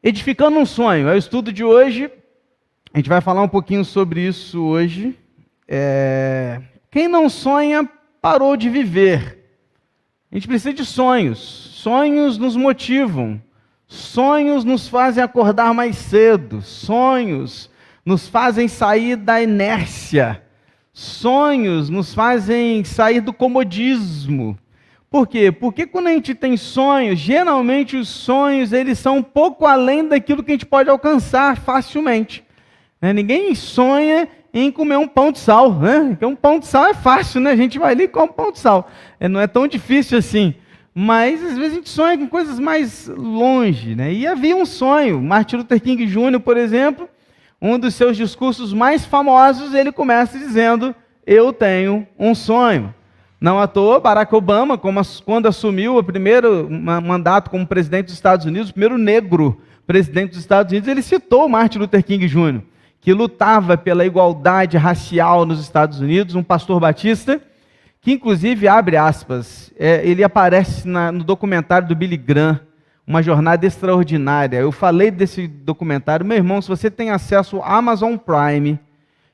Edificando um sonho, é o estudo de hoje. A gente vai falar um pouquinho sobre isso hoje. Quem não sonha, parou de viver. A gente precisa de sonhos. Sonhos nos motivam. Sonhos nos fazem acordar mais cedo. Sonhos nos fazem sair da inércia. Sonhos nos fazem sair do comodismo. Por quê? Porque quando a gente tem sonhos, geralmente os sonhos eles são um pouco além daquilo que a gente pode alcançar facilmente. Ninguém sonha em comer um pão de sal, né? Porque um pão de sal é fácil, né? A gente vai ali e come um pão de sal. Não é tão difícil assim. Mas às vezes a gente sonha com coisas mais longe, né? E havia um sonho. Martin Luther King Jr., por exemplo, um dos seus discursos mais famosos, ele começa dizendo: eu tenho um sonho. Não à toa, Barack Obama, quando assumiu o primeiro mandato como presidente dos Estados Unidos, o primeiro negro presidente dos Estados Unidos, ele citou Martin Luther King Jr., que lutava pela igualdade racial nos Estados Unidos, um pastor batista, que inclusive, abre aspas, ele aparece no documentário do Billy Graham, Uma Jornada Extraordinária. Eu falei desse documentário. Meu irmão, se você tem acesso ao Amazon Prime,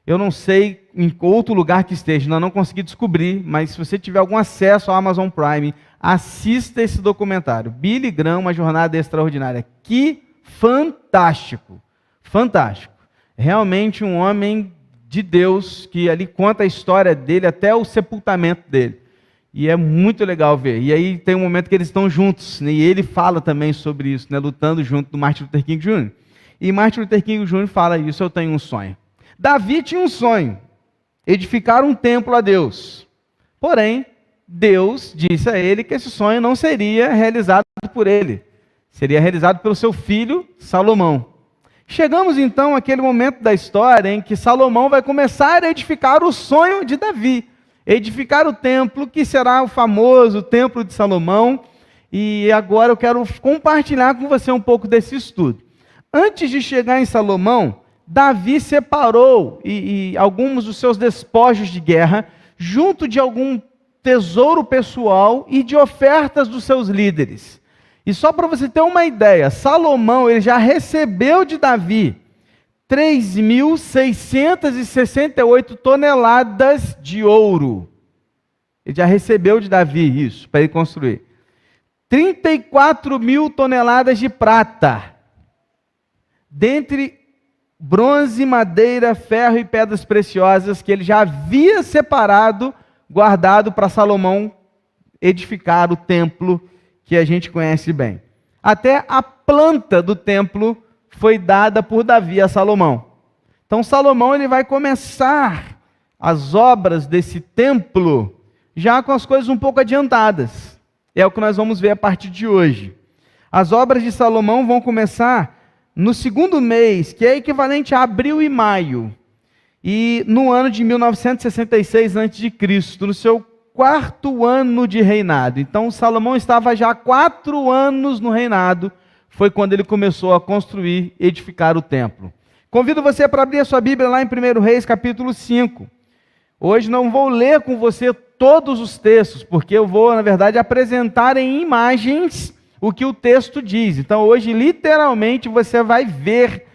eu não sei em outro lugar que esteja, não consegui descobrir, mas se você tiver algum acesso ao Amazon Prime, assista esse documentário. Billy Graham, Uma Jornada Extraordinária. Que fantástico, fantástico. Realmente um homem de Deus, que ali conta a história dele até o sepultamento dele. E é muito legal ver. E aí tem um momento que eles estão juntos, né? E ele fala também sobre isso, né? Lutando junto do Martin Luther King Jr. E Martin Luther King Jr. fala isso: eu tenho um sonho. Davi tinha um sonho, edificar um templo a Deus. Porém, Deus disse a ele que esse sonho não seria realizado por ele, seria realizado pelo seu filho Salomão. Chegamos então àquele momento da história em que Salomão vai começar a edificar o sonho de Davi, edificar o templo que será o famoso Templo de Salomão. E agora eu quero compartilhar com você um pouco desse estudo. Antes de chegar em Salomão, Davi separou alguns dos seus despojos de guerra, junto de algum tesouro pessoal e de ofertas dos seus líderes. E só para você ter uma ideia, Salomão ele já recebeu de Davi 3.668 toneladas de ouro. Ele já recebeu de Davi isso, para ele construir. 34.000 toneladas de prata. Dentre bronze, madeira, ferro e pedras preciosas que ele já havia separado, guardado para Salomão edificar o templo que a gente conhece bem. Até a planta do templo foi dada por Davi a Salomão. Então Salomão ele vai começar as obras desse templo já com as coisas um pouco adiantadas. É o que nós vamos ver a partir de hoje. As obras de Salomão vão começar no segundo mês, que é equivalente a abril e maio, e no ano de 1966 a.C., no seu 4º ano de reinado. Então Salomão estava já há 4 anos no reinado, foi quando ele começou a construir, edificar o templo. Convido você para abrir a sua Bíblia lá em 1 Reis, capítulo 5. Hoje não vou ler com você todos os textos, porque eu vou, na verdade, apresentar em imagens o que o texto diz. Então hoje, literalmente, você vai ver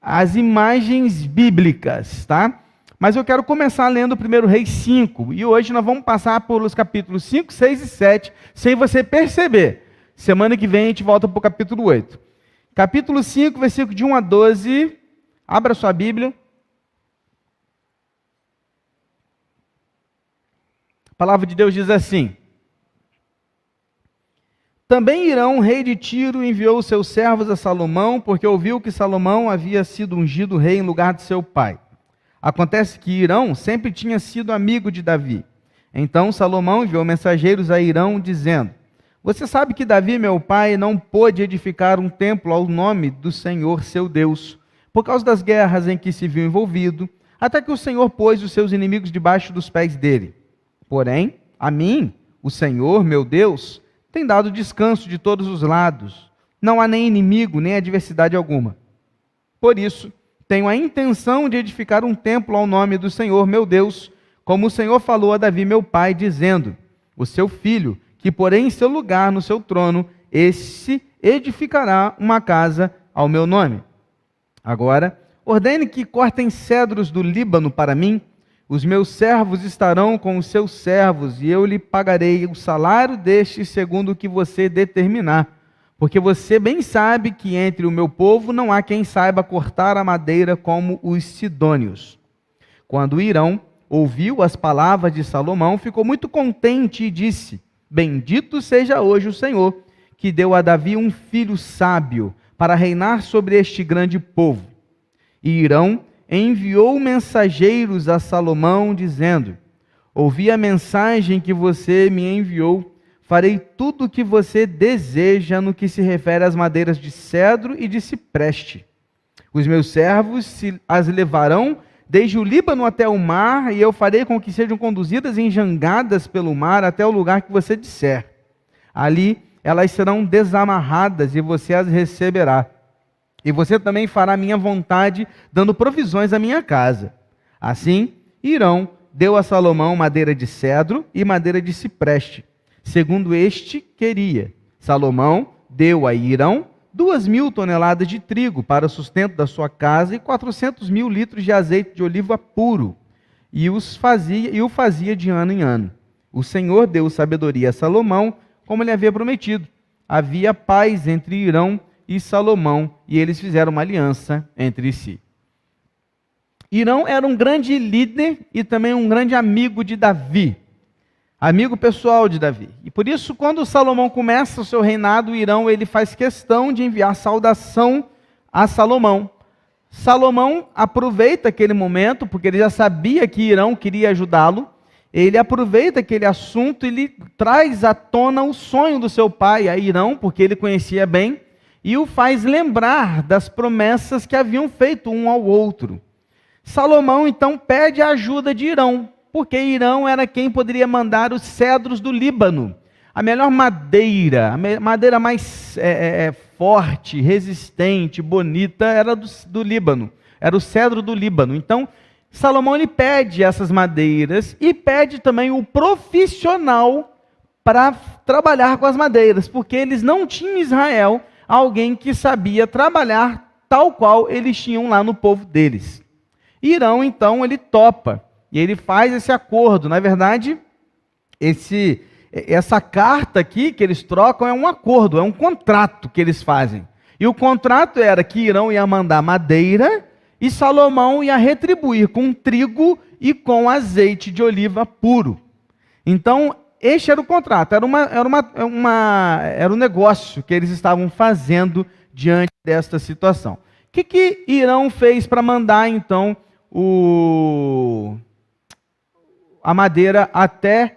as imagens bíblicas, tá? Mas eu quero começar lendo 1 Reis 5, e hoje nós vamos passar por os capítulos 5, 6 e 7, sem você perceber. Semana que vem a gente volta para o capítulo 8. Capítulo 5, versículo de 1 a 12, abra sua Bíblia. A palavra de Deus diz assim: também Hirão, rei de Tiro, enviou os seus servos a Salomão, porque ouviu que Salomão havia sido ungido rei em lugar de seu pai. Acontece que Hirão sempre tinha sido amigo de Davi. Então Salomão enviou mensageiros a Hirão, dizendo: você sabe que Davi, meu pai, não pôde edificar um templo ao nome do Senhor, seu Deus, por causa das guerras em que se viu envolvido, até que o Senhor pôs os seus inimigos debaixo dos pés dele. Porém, a mim, o Senhor, meu Deus, tem dado descanso de todos os lados. Não há nem inimigo, nem adversidade alguma. Por isso, tenho a intenção de edificar um templo ao nome do Senhor, meu Deus, como o Senhor falou a Davi, meu pai, dizendo: o seu filho, que porém em seu lugar no seu trono, esse edificará uma casa ao meu nome. Agora, ordene que cortem cedros do Líbano para mim. Os meus servos estarão com os seus servos, e eu lhe pagarei o salário destes segundo o que você determinar. Porque você bem sabe que entre o meu povo não há quem saiba cortar a madeira como os sidônios. Quando Hirão ouviu as palavras de Salomão, ficou muito contente e disse: Bendito seja hoje o Senhor, que deu a Davi um filho sábio para reinar sobre este grande povo. E Hirão enviou mensageiros a Salomão, dizendo: Ouvi a mensagem que você me enviou, farei tudo o que você deseja no que se refere às madeiras de cedro e de cipreste. Os meus servos as levarão desde o Líbano até o mar, e eu farei com que sejam conduzidas em jangadas pelo mar até o lugar que você disser. Ali elas serão desamarradas e você as receberá. E você também fará minha vontade, dando provisões à minha casa. Assim, Hirão deu a Salomão madeira de cedro e madeira de cipreste, segundo este queria. Salomão deu a Hirão 2.000 toneladas de trigo para o sustento da sua casa e 400.000 litros de azeite de oliva puro, e o fazia de ano em ano. O Senhor deu sabedoria a Salomão, como lhe havia prometido. Havia paz entre Hirão e Salomão, e eles fizeram uma aliança entre si. Hirão era um grande líder e também um grande amigo de Davi, amigo pessoal de Davi. E por isso, quando Salomão começa o seu reinado, Hirão ele faz questão de enviar saudação a Salomão. Salomão aproveita aquele momento, porque ele já sabia que Hirão queria ajudá-lo. Ele aproveita aquele assunto e ele traz à tona o sonho do seu pai, a Hirão, porque ele conhecia bem, e o faz lembrar das promessas que haviam feito um ao outro. Salomão, então, pede a ajuda de Hirão, porque Hirão era quem poderia mandar os cedros do Líbano. A melhor madeira, a madeira mais forte, resistente, bonita, era do Líbano. Era o cedro do Líbano. Então, Salomão ele pede essas madeiras e pede também o profissional para trabalhar com as madeiras, porque eles não tinham em Israel alguém que sabia trabalhar tal qual eles tinham lá no povo deles. Hirão, então, ele topa. E ele faz esse acordo. Na verdade, essa carta aqui que eles trocam é um acordo, é um contrato que eles fazem. E o contrato era que Hirão ia mandar madeira e Salomão ia retribuir com trigo e com azeite de oliva puro. Então, este era o contrato, era um negócio que eles estavam fazendo diante desta situação. O que Hirão fez para mandar, então, a madeira até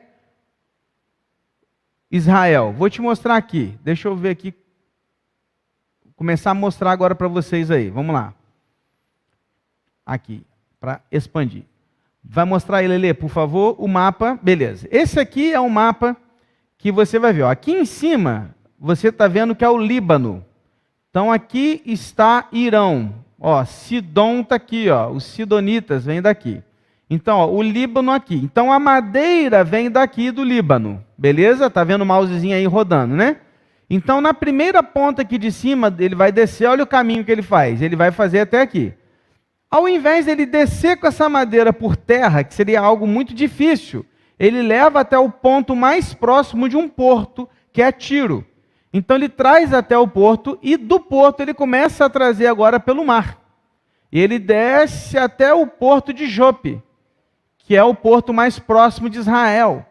Israel? Vou te mostrar aqui. Deixa eu ver aqui. Começar a mostrar agora para vocês aí. Vamos lá. Aqui, para expandir. Vai mostrar aí, Lelê, por favor, o mapa. Beleza. Esse aqui é um mapa que você vai ver. Ó. Aqui em cima, você está vendo que é o Líbano. Então, aqui está Hirão. Ó, Sidom está aqui, ó. Os sidonitas vêm daqui. Então, ó, o Líbano aqui. Então, a madeira vem daqui do Líbano. Beleza? Está vendo o mousezinho aí rodando, né? Então, na primeira ponta aqui de cima, ele vai descer. Olha o caminho que ele faz. Ele vai fazer até aqui. Ao invés dele descer com essa madeira por terra, que seria algo muito difícil, ele leva até o ponto mais próximo de um porto, que é Tiro. Então ele traz até o porto e do porto ele começa a trazer agora pelo mar. E ele desce até o porto de Jope, que é o porto mais próximo de Israel.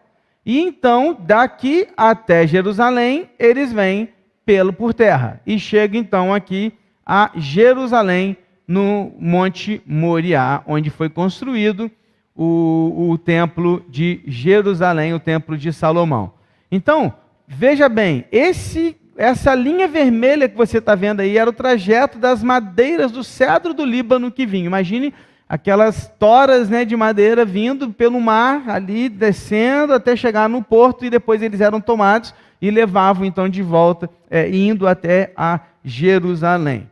E então, daqui até Jerusalém, eles vêm por terra. E chega então aqui a Jerusalém, no Monte Moriá, onde foi construído o templo de Jerusalém, o templo de Salomão. Então, veja bem, essa linha vermelha que você está vendo aí era o trajeto das madeiras do cedro do Líbano que vinha. Imagine aquelas toras, né, de madeira vindo pelo mar, ali descendo até chegar no porto, e depois eles eram tomados e levavam então de volta, indo até a Jerusalém.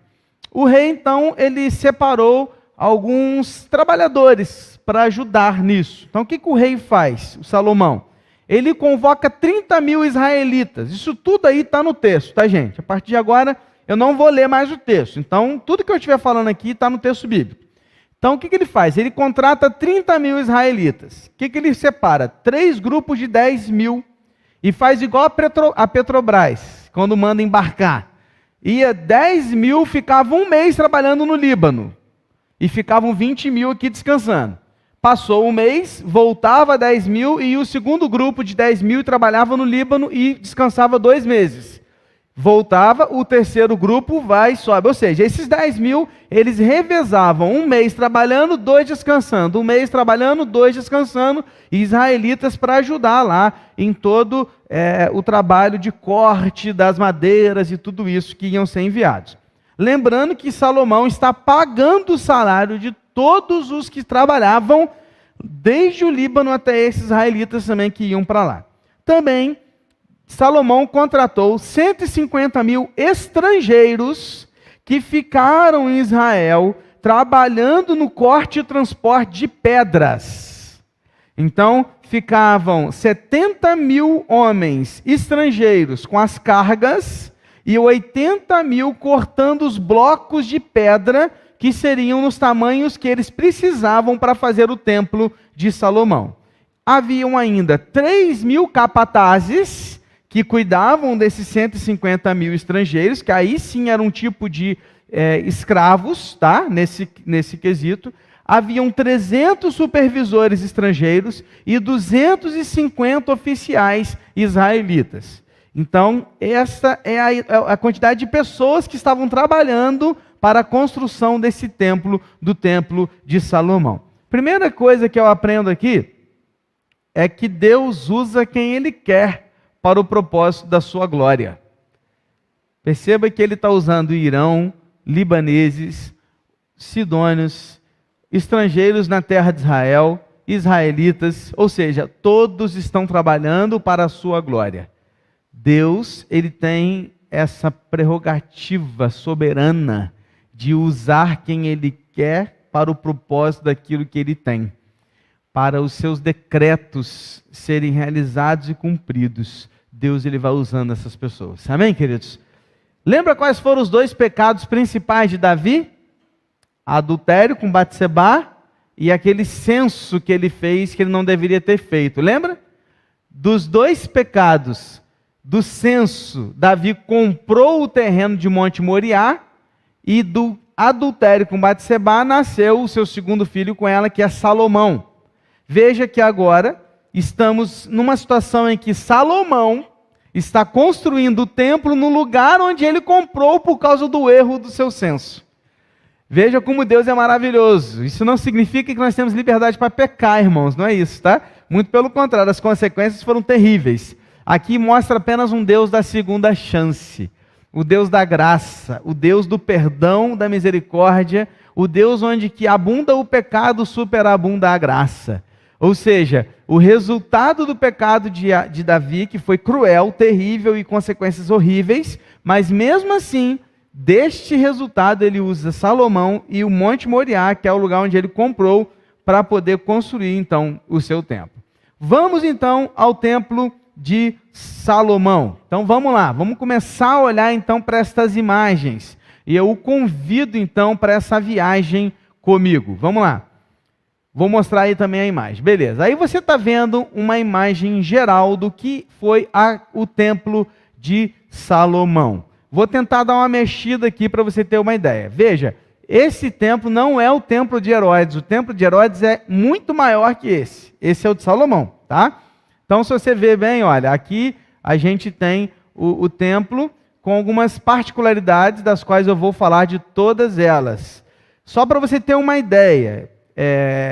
O rei, então, ele separou alguns trabalhadores para ajudar nisso. Então, o que o rei faz, o Salomão? Ele convoca 30.000 israelitas. Isso tudo aí está no texto, tá, gente? A partir de agora, eu não vou ler mais o texto. Então, tudo que eu estiver falando aqui está no texto bíblico. Então, o que ele faz? Ele contrata 30 mil israelitas. O que ele separa? 3 grupos de 10 mil e faz igual a Petrobras, quando manda embarcar. Ia 10 mil, ficavam um mês trabalhando no Líbano e ficavam 20 mil aqui descansando. Passou um mês, voltava 10 mil e o segundo grupo de 10 mil trabalhava no Líbano e descansava 2 meses. Voltava, o terceiro grupo vai e sobe. Ou seja, esses 10 mil, eles revezavam um mês trabalhando, 2 descansando. Um mês trabalhando, 2 descansando. Israelitas para ajudar lá em todo o trabalho de corte das madeiras e tudo isso que iam ser enviados. Lembrando que Salomão está pagando o salário de todos os que trabalhavam, desde o Líbano até esses israelitas também que iam para lá. Também, Salomão contratou 150 mil estrangeiros que ficaram em Israel, trabalhando no corte e transporte de pedras. Então, ficavam 70 mil homens estrangeiros com as cargas e 80 mil cortando os blocos de pedra que seriam nos tamanhos que eles precisavam para fazer o templo de Salomão. Haviam ainda 3 mil capatazes que cuidavam desses 150 mil estrangeiros, que aí sim era um tipo de escravos, tá? Nesse quesito. Haviam 300 supervisores estrangeiros e 250 oficiais israelitas. Então, essa é a quantidade de pessoas que estavam trabalhando para a construção desse templo, do templo de Salomão. Primeira coisa que eu aprendo aqui é que Deus usa quem Ele quer para o propósito da sua glória. Perceba que Ele está usando Irão, libaneses, sidônios, estrangeiros na terra de Israel, israelitas, ou seja, todos estão trabalhando para a sua glória. Deus, Ele tem essa prerrogativa soberana de usar quem Ele quer para o propósito daquilo que Ele tem, para os seus decretos serem realizados e cumpridos. Deus, Ele vai usando essas pessoas. Amém, queridos? Lembra quais foram os 2 pecados principais de Davi? Adultério com Batsebá e aquele censo que ele fez que ele não deveria ter feito. Lembra? Dos 2 pecados do censo, Davi comprou o terreno de Monte Moriá, e do adultério com Batsebá nasceu o seu segundo filho com ela, que é Salomão. Veja que agora estamos numa situação em que Salomão está construindo o templo no lugar onde ele comprou por causa do erro do seu censo. Veja como Deus é maravilhoso. Isso não significa que nós temos liberdade para pecar, irmãos, não é isso, tá? Muito pelo contrário, as consequências foram terríveis. Aqui mostra apenas um Deus da segunda chance, o Deus da graça, o Deus do perdão, da misericórdia, o Deus onde que abunda o pecado, superabunda a graça. Ou seja, o resultado do pecado de Davi, que foi cruel, terrível e consequências horríveis, mas mesmo assim, deste resultado ele usa Salomão e o Monte Moriá, que é o lugar onde ele comprou, para poder construir então o seu templo. Vamos então ao templo de Salomão. Então vamos lá, vamos começar a olhar então para estas imagens. E eu o convido então para essa viagem comigo. Vamos lá. Vou mostrar aí também a imagem. Beleza. Aí você está vendo uma imagem geral do que foi o templo de Salomão. Vou tentar dar uma mexida aqui para você ter uma ideia. Veja, esse templo não é o templo de Herodes. O templo de Herodes é muito maior que esse. Esse é o de Salomão, tá? Então, se você ver bem, olha, aqui a gente tem o templo com algumas particularidades, das quais eu vou falar de todas elas. Só para você ter uma ideia,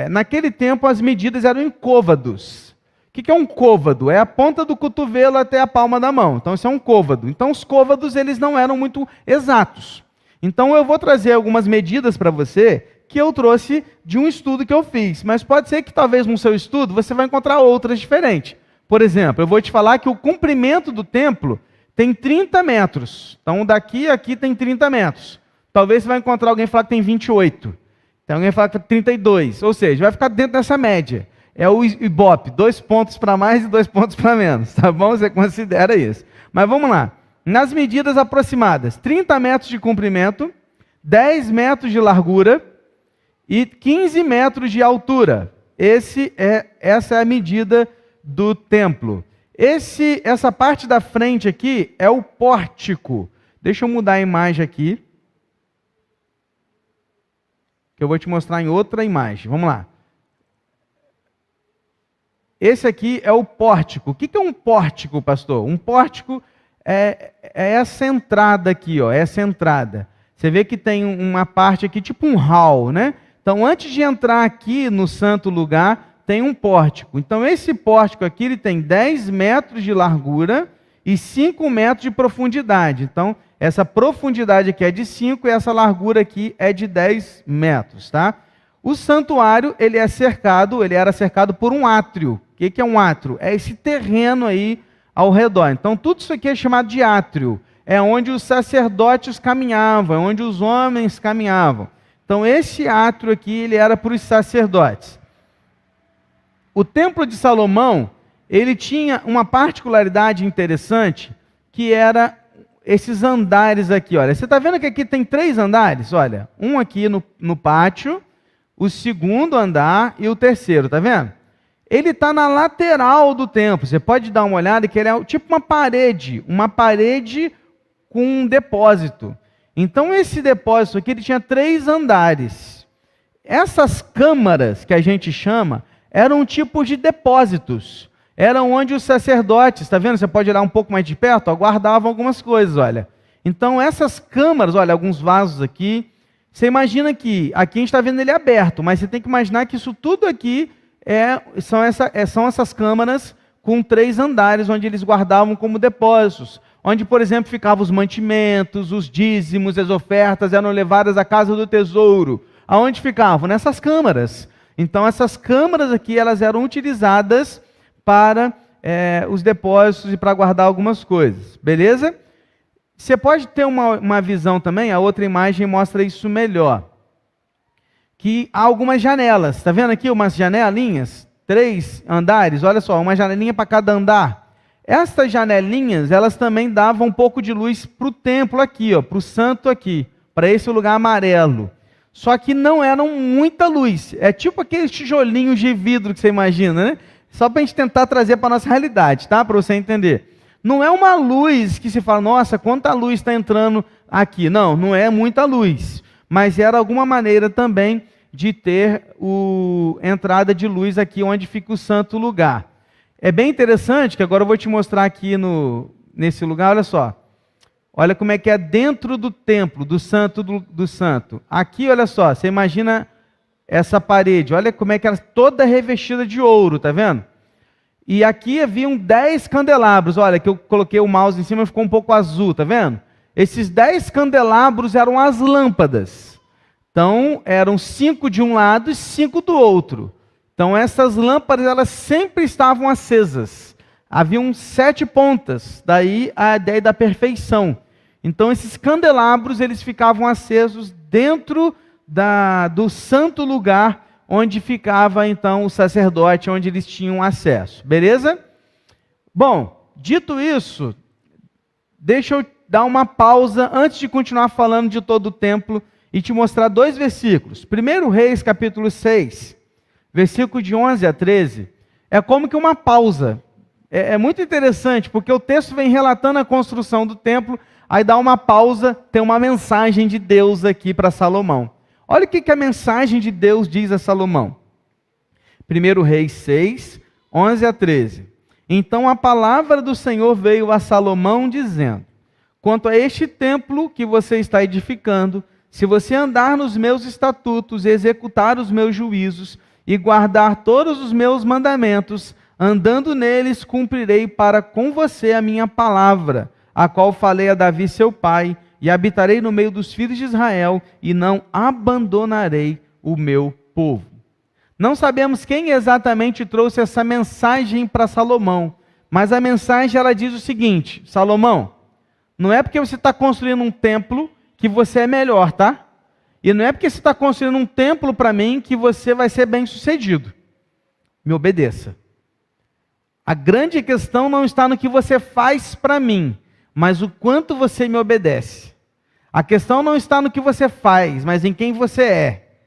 naquele tempo as medidas eram em côvados. O que é um côvado? É a ponta do cotovelo até a palma da mão. Então, isso é um côvado. Então, os côvados eles não eram muito exatos. Então, eu vou trazer algumas medidas para você que eu trouxe de um estudo que eu fiz. Mas pode ser que talvez no seu estudo você vai encontrar outras diferentes. Por exemplo, eu vou te falar que o comprimento do templo tem 30 metros. Então, daqui a aqui tem 30 metros. Talvez você vai encontrar alguém falar que tem 28. Tem alguém falar que tem 32. Ou seja, vai ficar dentro dessa média. É o Ibope, 2 pontos para mais e 2 pontos para menos. Tá bom? Você considera isso. Mas vamos lá. nas medidas aproximadas, 30 metros de comprimento, 10 metros de largura e 15 metros de altura. Essa é a medida do templo. Essa parte da frente aqui é o pórtico. Deixa eu mudar a imagem aqui, que eu vou te mostrar em outra imagem. Vamos lá. Esse aqui é o pórtico. O que é um pórtico, pastor? Um pórtico é essa entrada aqui, ó, essa entrada. Você vê que tem uma parte aqui, tipo um hall, né? Então, antes de entrar aqui no santo lugar, tem um pórtico. Então, esse pórtico aqui, ele tem 10 metros de largura e 5 metros de profundidade. Então, essa profundidade aqui é de 5 e essa largura aqui é de 10 metros, tá? O santuário, ele era cercado por um átrio. O que é um átrio? É esse terreno aí ao redor. Então, tudo isso aqui é chamado de átrio. É onde os sacerdotes caminhavam, é onde os homens caminhavam. Então, esse átrio aqui, ele era para os sacerdotes. O Templo de Salomão, ele tinha uma particularidade interessante, que era esses andares aqui, olha. Você está vendo que aqui tem 3 andares? Olha, um aqui no pátio, o segundo andar e o terceiro, tá vendo? Ele está na lateral do templo. Você pode dar uma olhada que ele é tipo uma parede com um depósito. Então esse depósito aqui ele tinha 3 andares. Essas câmaras que a gente chama eram tipos de depósitos. Eram onde os sacerdotes, está vendo? Você pode olhar um pouco mais de perto, ó, guardavam algumas coisas, olha. Então essas câmaras, olha, alguns vasos aqui. Você imagina que aqui a gente está vendo ele aberto, mas você tem que imaginar que isso tudo aqui são essas câmaras com 3 andares, onde eles guardavam como depósitos. Onde, por exemplo, ficavam os mantimentos, os dízimos, as ofertas eram levadas à casa do tesouro. Aonde ficavam? Nessas câmaras. Então, essas câmaras aqui, elas eram utilizadas para os depósitos e para guardar algumas coisas. Beleza? Você pode ter uma visão também, a outra imagem mostra isso melhor. Que há algumas janelas. Está vendo aqui umas janelinhas? 3 andares, olha só, uma janelinha para cada andar. Essas janelinhas, elas também davam um pouco de luz para o templo aqui, para o santo aqui, para esse lugar amarelo. Só que não eram muita luz. É tipo aqueles tijolinhos de vidro que você imagina, né? Só para a gente tentar trazer para a nossa realidade, tá? Para você entender. Não é uma luz que se fala, nossa, quanta luz está entrando aqui. Não, não é muita luz. Mas era alguma maneira também de ter entrada de luz aqui onde fica o santo lugar. É bem interessante que agora eu vou te mostrar aqui nesse lugar, olha só. Olha como é que é dentro do templo, do santo do santo. Aqui, olha só, você imagina essa parede, olha como é que ela é toda revestida de ouro, tá vendo? E aqui haviam 10 candelabros, olha, que eu coloquei o mouse em cima e ficou um pouco azul, tá vendo? Esses 10 candelabros eram as lâmpadas. Então, eram 5 de um lado e 5 do outro. Então, essas lâmpadas, elas sempre estavam acesas. Haviam 7 pontas, daí a ideia da perfeição. Então, esses candelabros, eles ficavam acesos dentro do santo lugar, onde ficava, então, o sacerdote, onde eles tinham acesso. Beleza? Bom, dito isso, deixa eu dar uma pausa antes de continuar falando de todo o templo e te mostrar 2 versículos. 1 Reis, capítulo 6, versículo de 11 a 13, é como que uma pausa. É muito interessante, porque o texto vem relatando a construção do templo, aí dá uma pausa, tem uma mensagem de Deus aqui para Salomão. Olha o que a mensagem de Deus diz a Salomão. 1 Reis 6, 11 a 13. Então a palavra do Senhor veio a Salomão dizendo: quanto a este templo que você está edificando, se você andar nos meus estatutos, executar os meus juízos e guardar todos os meus mandamentos, andando neles cumprirei para com você a minha palavra, a qual falei a Davi seu pai, e habitarei no meio dos filhos de Israel, e não abandonarei o meu povo. Não sabemos quem exatamente trouxe essa mensagem para Salomão, mas a mensagem ela diz o seguinte: Salomão, não é porque você está construindo um templo que você é melhor, tá? E não é porque você está construindo um templo para mim que você vai ser bem sucedido. Me obedeça. A grande questão não está no que você faz para mim, mas o quanto você me obedece. A questão não está no que você faz, mas em quem você é.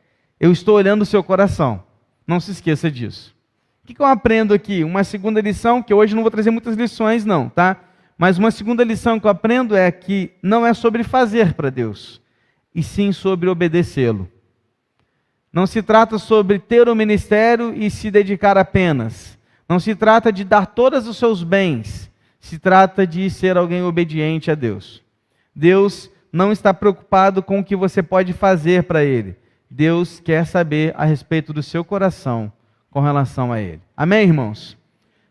Eu estou olhando o seu coração. Não se esqueça disso. O que eu aprendo aqui? Uma segunda lição, que hoje não vou trazer muitas lições não, tá? Mas uma segunda lição que eu aprendo é que não é sobre fazer para Deus, e sim sobre obedecê-lo. Não se trata sobre ter o ministério e se dedicar apenas. Não se trata de dar todos os seus bens. Se trata de ser alguém obediente a Deus. Deus não está preocupado com o que você pode fazer para Ele. Deus quer saber a respeito do seu coração com relação a Ele. Amém, irmãos?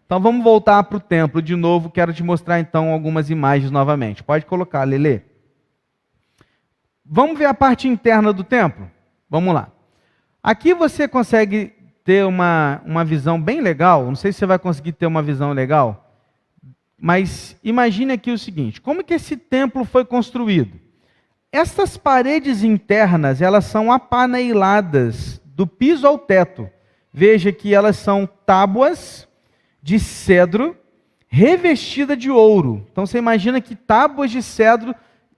Então vamos voltar para o templo de novo. Quero te mostrar então algumas imagens novamente. Pode colocar, Lelê. Vamos ver a parte interna do templo? Vamos lá. Aqui você consegue ter uma visão bem legal. Não sei se você vai conseguir ter uma visão legal. Mas imagine aqui o seguinte. Como que esse templo foi construído? Essas paredes internas, elas são apaneiladas do piso ao teto. Veja que elas são tábuas de cedro revestida de ouro. Então você imagina que tábuas de cedro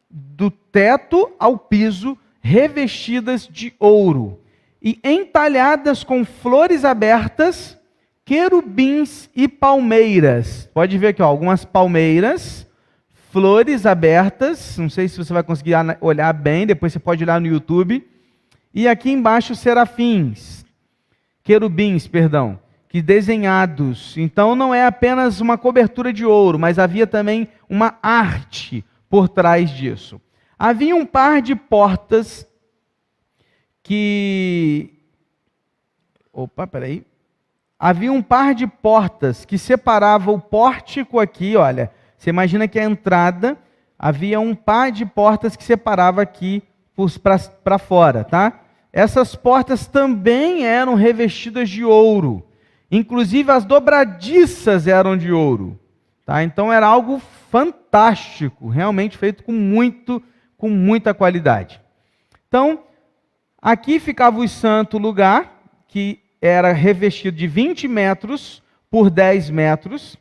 do teto ao piso revestidas de ouro e entalhadas com flores abertas, querubins e palmeiras. Pode ver aqui, ó, algumas palmeiras, flores abertas, não sei se você vai conseguir olhar bem, depois você pode olhar no YouTube. E aqui embaixo querubins, que desenhados. Então não é apenas uma cobertura de ouro, mas havia também uma arte por trás disso. Havia um par de portas Havia um par de portas que separava o pórtico aqui, olha. Você imagina que a entrada, havia um par de portas que separava aqui para fora, tá? Essas portas também eram revestidas de ouro. Inclusive as dobradiças eram de ouro. Tá? Então era algo fantástico, realmente feito com muita qualidade. Então, aqui ficava o santo lugar, que era revestido de 20 metros por 10 metros.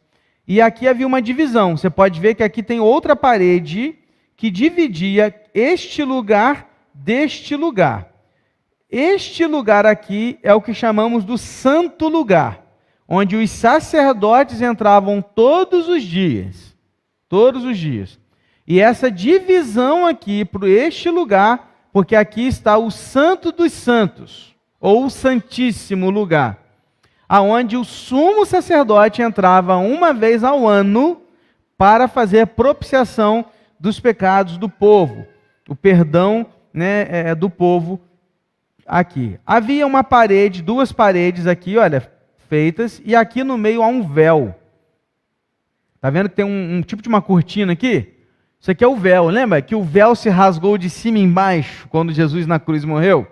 E aqui havia uma divisão. Você pode ver que aqui tem outra parede que dividia este lugar deste lugar. Este lugar aqui é o que chamamos do santo lugar, onde os sacerdotes entravam todos os dias. Todos os dias. E essa divisão aqui para este lugar, porque aqui está o Santo dos Santos, ou o Santíssimo Lugar, aonde o sumo sacerdote entrava uma vez ao ano para fazer propiciação dos pecados do povo, o perdão, né, do povo aqui. Havia uma parede, duas paredes aqui, olha, feitas, e aqui no meio há um véu. Está vendo que tem um tipo de uma cortina aqui? Isso aqui é o véu, lembra que o véu se rasgou de cima e embaixo quando Jesus na cruz morreu?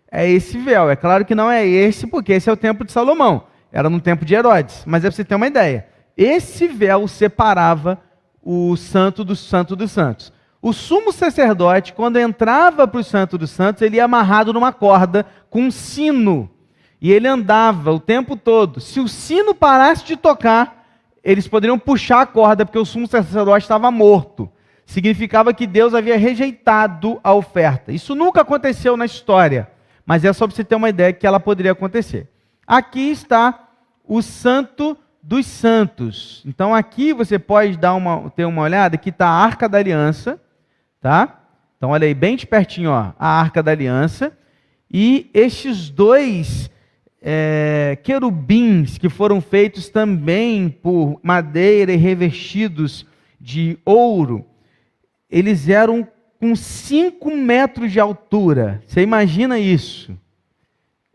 É esse véu, é claro que não é esse, porque esse é o templo de Salomão, era no tempo de Herodes, mas é para você ter uma ideia. Esse véu separava o santo dos santos. O sumo sacerdote, quando entrava para o santo dos santos, ele ia amarrado numa corda com um sino, e ele andava o tempo todo. Se o sino parasse de tocar, eles poderiam puxar a corda, porque o sumo sacerdote estava morto. Significava que Deus havia rejeitado a oferta. Isso nunca aconteceu na história, mas é só para você ter uma ideia que ela poderia acontecer. Aqui está o Santo dos Santos. Então aqui você pode ter uma olhada, aqui está a Arca da Aliança, tá? Então olha aí bem de pertinho, ó, a Arca da Aliança. E estes dois querubins que foram feitos também por madeira e revestidos de ouro, eles eram com 5 metros de altura. Você imagina isso?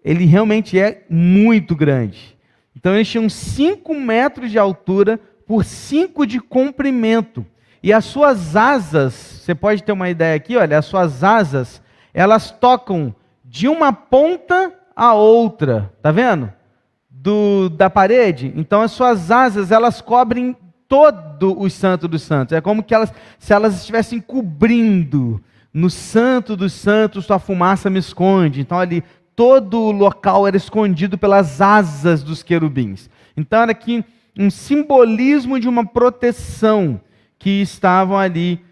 Ele realmente é muito grande. Então eles tinham 5 metros de altura por 5 de comprimento. E as suas asas, você pode ter uma ideia aqui, olha, as suas asas, elas tocam de uma ponta a outra, tá vendo? Da parede. Então as suas asas, elas cobrem todo o Santo dos Santos. É como que se elas estivessem cobrindo. No Santo dos Santos, sua fumaça me esconde. Então ali, todo o local era escondido pelas asas dos querubins. Então era aqui um simbolismo de uma proteção que estavam ali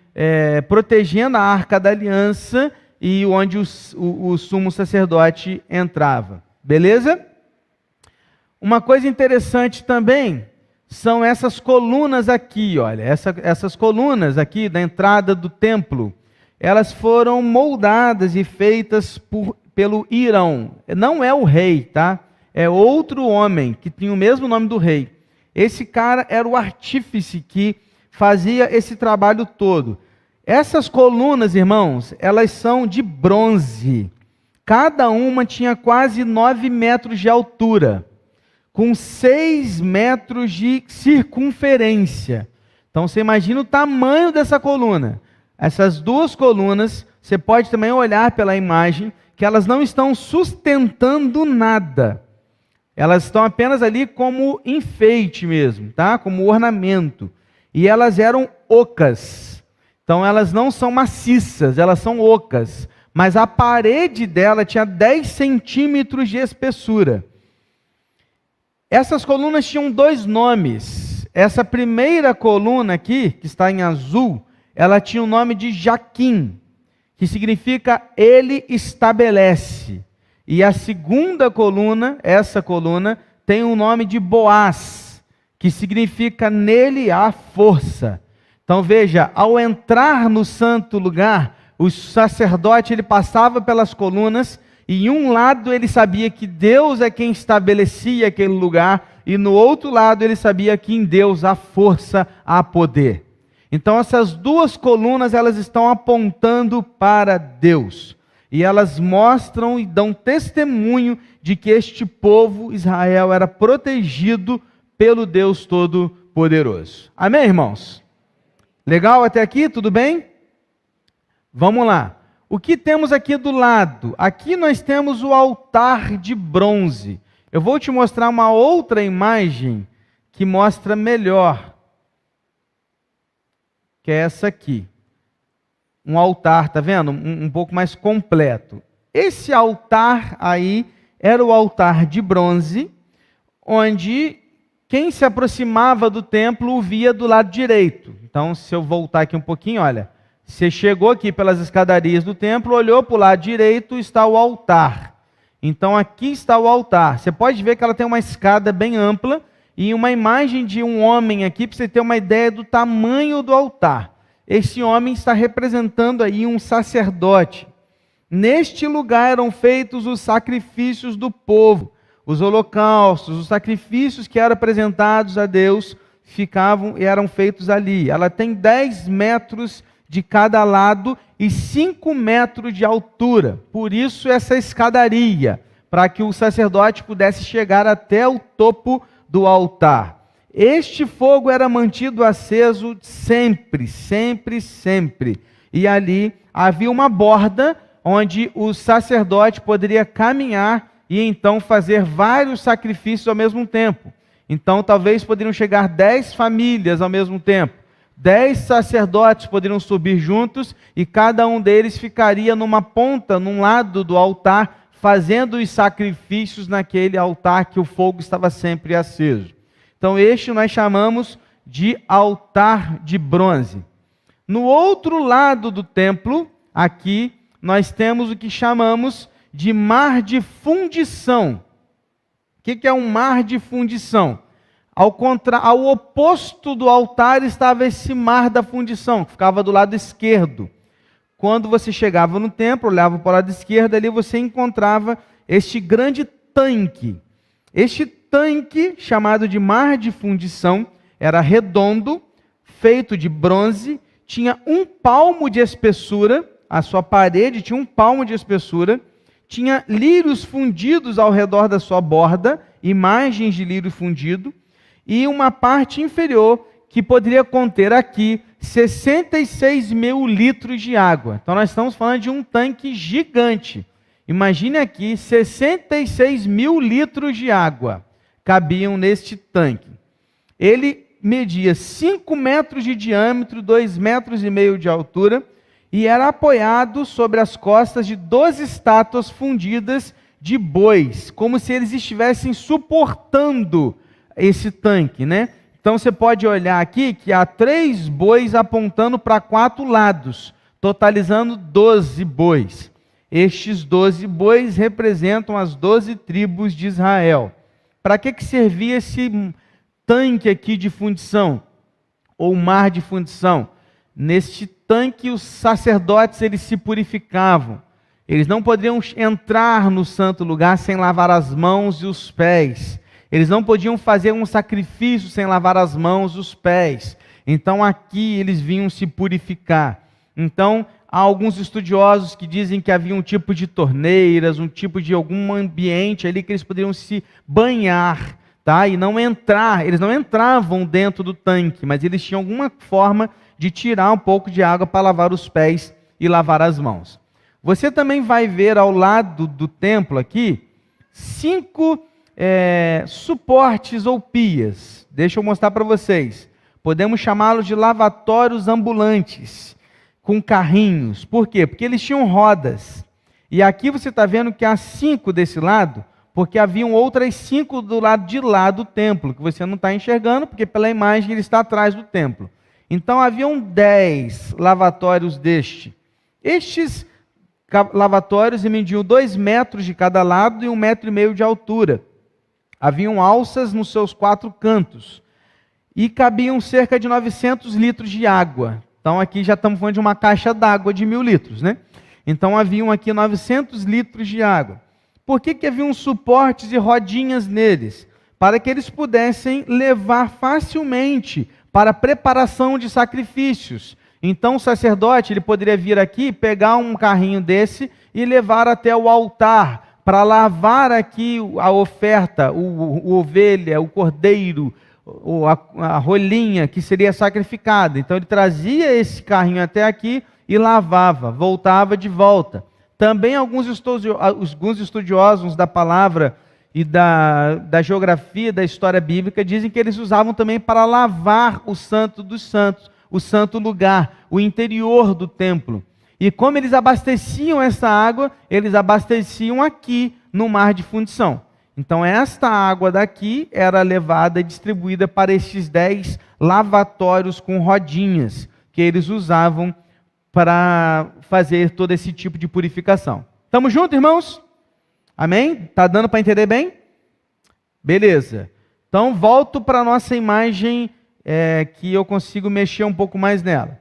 protegendo a Arca da Aliança e onde o sumo sacerdote entrava. Beleza? Uma coisa interessante também são essas colunas aqui, olha. Essas colunas aqui da entrada do templo, elas foram moldadas e feitas pelo Hirão. Não é o rei, tá? É outro homem que tinha o mesmo nome do rei. Esse cara era o artífice que fazia esse trabalho todo. Essas colunas, irmãos, elas são de bronze. Cada uma tinha quase 9 metros de altura, com 6 metros de circunferência. Então você imagina o tamanho dessa coluna. Essas duas colunas, você pode também olhar pela imagem, que elas não estão sustentando nada. Elas estão apenas ali como enfeite mesmo, tá? Como ornamento. E elas eram ocas. Então elas não são maciças, elas são ocas. Mas a parede dela tinha 10 centímetros de espessura. Essas colunas tinham 2 nomes. Essa primeira coluna aqui, que está em azul, ela tinha o nome de Jaquim, que significa ele estabelece. E a segunda coluna, essa coluna, tem o nome de Boaz, que significa nele há força. Então veja, ao entrar no santo lugar, o sacerdote ele passava pelas colunas, e em um lado ele sabia que Deus é quem estabelecia aquele lugar, e no outro lado ele sabia que em Deus há força, há poder. Então essas duas colunas, elas estão apontando para Deus. E elas mostram e dão testemunho de que este povo, Israel, era protegido pelo Deus Todo-Poderoso. Amém, irmãos? Legal até aqui? Tudo bem? Vamos lá. O que temos aqui do lado? Aqui nós temos o altar de bronze. Eu vou te mostrar uma outra imagem que mostra melhor, que é essa aqui. Um altar, tá vendo? Um pouco mais completo. Esse altar aí era o altar de bronze, onde quem se aproximava do templo o via do lado direito. Então, se eu voltar aqui um pouquinho, olha, você chegou aqui pelas escadarias do templo, olhou para o lado direito, está o altar. Então, aqui está o altar. Você pode ver que ela tem uma escada bem ampla e uma imagem de um homem aqui, para você ter uma ideia do tamanho do altar. Esse homem está representando aí um sacerdote. Neste lugar eram feitos os sacrifícios do povo, os holocaustos, os sacrifícios que eram apresentados a Deus, ficavam e eram feitos ali. Ela tem 10 metros de cada lado e 5 metros de altura. Por isso essa escadaria, para que o sacerdote pudesse chegar até o topo do altar. Este fogo era mantido aceso sempre, sempre, sempre. E ali havia uma borda onde o sacerdote poderia caminhar e então fazer vários sacrifícios ao mesmo tempo. Então talvez poderiam chegar 10 famílias ao mesmo tempo. 10 sacerdotes poderiam subir juntos e cada um deles ficaria numa ponta, num lado do altar, fazendo os sacrifícios naquele altar que o fogo estava sempre aceso. Então este nós chamamos de altar de bronze. No outro lado do templo, aqui, nós temos o que chamamos de mar de fundição. O que é um mar de fundição? Ao oposto do altar estava esse mar da fundição, que ficava do lado esquerdo. Quando você chegava no templo, olhava para o lado esquerdo, ali você encontrava este grande tanque. Este tanque, chamado de mar de fundição, era redondo, feito de bronze, tinha 1 palmo de espessura, a sua parede tinha 1 palmo de espessura, tinha lírios fundidos ao redor da sua borda, imagens de lírio fundido, e uma parte inferior que poderia conter aqui 66 mil litros de água. Então nós estamos falando de um tanque gigante. Imagine aqui 66 mil litros de água cabiam neste tanque. Ele media 5 metros de diâmetro, 2,5 metros de altura, e era apoiado sobre as costas de 12 estátuas fundidas de bois, como se eles estivessem suportando esse tanque, né? Então você pode olhar aqui que há 3 bois apontando para 4 lados, totalizando 12 bois. Estes 12 bois representam as 12 tribos de Israel. Para que servia esse tanque aqui de fundição, ou mar de fundição? Neste tanque os sacerdotes eles se purificavam. Eles não poderiam entrar no santo lugar sem lavar as mãos e os pés. Eles não podiam fazer um sacrifício sem lavar as mãos e os pés. Então aqui eles vinham se purificar. Então há alguns estudiosos que dizem que havia um tipo de torneiras, um tipo de algum ambiente ali que eles poderiam se banhar, tá? E não entrar, eles não entravam dentro do tanque, mas eles tinham alguma forma de tirar um pouco de água para lavar os pés e lavar as mãos. Você também vai ver ao lado do templo aqui 5 suportes ou pias. Deixa eu mostrar para vocês. Podemos chamá-los de lavatórios ambulantes, com carrinhos. Por quê? Porque eles tinham rodas. E aqui você está vendo que há 5 desse lado, porque haviam outras 5 do lado de lá do templo, que você não está enxergando, porque pela imagem ele está atrás do templo. Então haviam 10 lavatórios deste. Estes lavatórios mediam 2 metros de cada lado e 1,5 metro de altura. Haviam alças nos seus 4 cantos. E cabiam cerca de 900 litros de água. Então aqui já estamos falando de uma caixa d'água de 1.000 litros, né? Então haviam aqui 900 litros de água. Por que haviam suportes e rodinhas neles? Para que eles pudessem levar facilmente para a preparação de sacrifícios. Então o sacerdote ele poderia vir aqui, pegar um carrinho desse e levar até o altar para lavar aqui a oferta, o ovelha, o cordeiro, a rolinha que seria sacrificada. Então ele trazia esse carrinho até aqui e lavava, voltava de volta. Também alguns estudiosos da palavra e da geografia, da história bíblica, dizem que eles usavam também para lavar o santo dos santos, o santo lugar, o interior do templo. E como eles abasteciam essa água, eles abasteciam aqui no mar de fundição. Então esta água daqui era levada e distribuída para estes 10 lavatórios com rodinhas, que eles usavam para fazer todo esse tipo de purificação. Estamos juntos, irmãos? Amém? Está dando para entender bem? Beleza. Então volto para a nossa imagem, que eu consigo mexer um pouco mais nela.